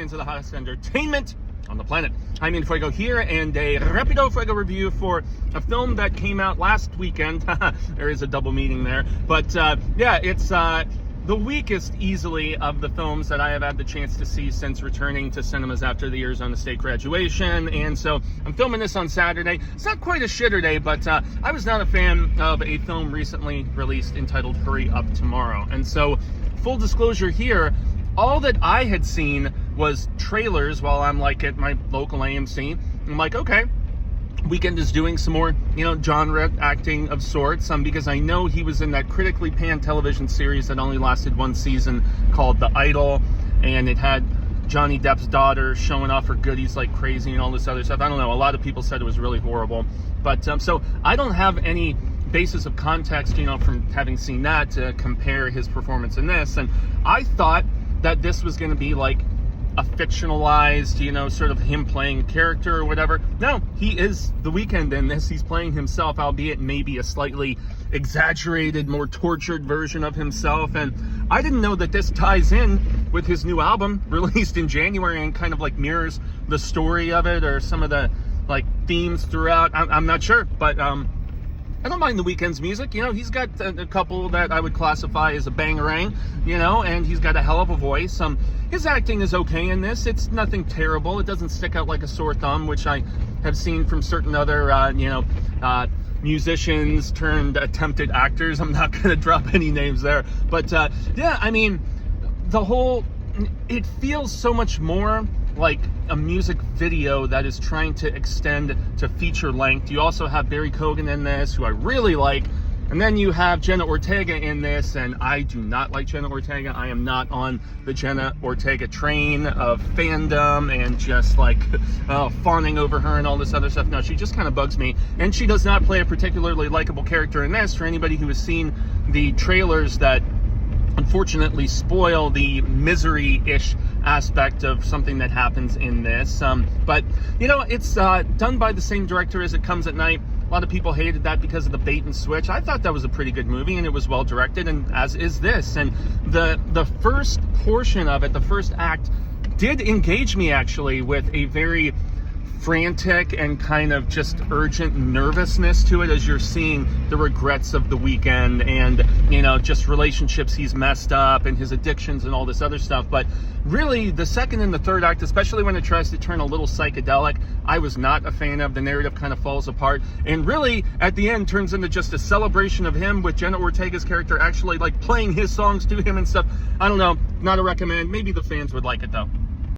fans of the hottest entertainment on the planet. I'm Enfuego here, and a Rapido Fuego review for a film that came out last weekend. There is a double meaning there. But yeah, it's the weakest easily of the films that I have had the chance to see since returning to cinemas after the Arizona State graduation. And so I'm filming this on Saturday. It's not quite a shitter day, but I was not a fan of a film recently released entitled Hurry Up Tomorrow. And so, full disclosure here, all that I had seen was trailers while I'm like at my local AMC. I'm like, okay, Weeknd is doing some more, genre acting of sorts, because I know he was in that critically panned television series that only lasted one season called The Idol, and it had Johnny Depp's daughter showing off her goodies like crazy and all this other stuff. I don't know, a lot of people said it was really horrible, but so I don't have any basis of context, from having seen that to compare his performance in this, and I thought that this was going to be like a fictionalized, sort of him playing a character or whatever. No, he is the Weeknd in this. He's playing himself, albeit maybe a slightly exaggerated, more tortured version of himself. And I didn't know that this ties in with his new album released in January and kind of like mirrors the story of it or some of the like themes throughout. I'm not sure, but I don't mind the Weeknd's music. He's got a couple that I would classify as a bangarang, and he's got a hell of a voice. His acting is okay in this. It's nothing terrible. It doesn't stick out like a sore thumb, which I have seen from certain other, musicians turned attempted actors. I'm not going to drop any names there. But, yeah, I mean, it feels so much more like a music video that is trying to extend to feature length. You also have Barry Keoghan in this, who I really like, and then you have Jenna Ortega in this, and I do not like Jenna Ortega. I am not on the Jenna Ortega train of fandom and just like fawning over her and all this other stuff. No, she just kind of bugs me, and she does not play a particularly likable character in this. For anybody who has seen the trailers that unfortunately spoil the misery-ish aspect of something that happens in this. But, it's done by the same director as It Comes at Night. A lot of people hated that because of the bait and switch. I thought that was a pretty good movie, and it was well directed, and as is this. And the first portion of it, the first act, did engage me actually with a very frantic and kind of just urgent nervousness to it, as you're seeing the regrets of the Weeknd and just relationships he's messed up and his addictions and all this other stuff. But really, the second and the third act, especially when it tries to turn a little psychedelic, I was not a fan of. The narrative kind of falls apart, and really at the end turns into just a celebration of him with Jenna Ortega's character actually like playing his songs to him and stuff. I don't know, not a recommend. Maybe the fans would like it though.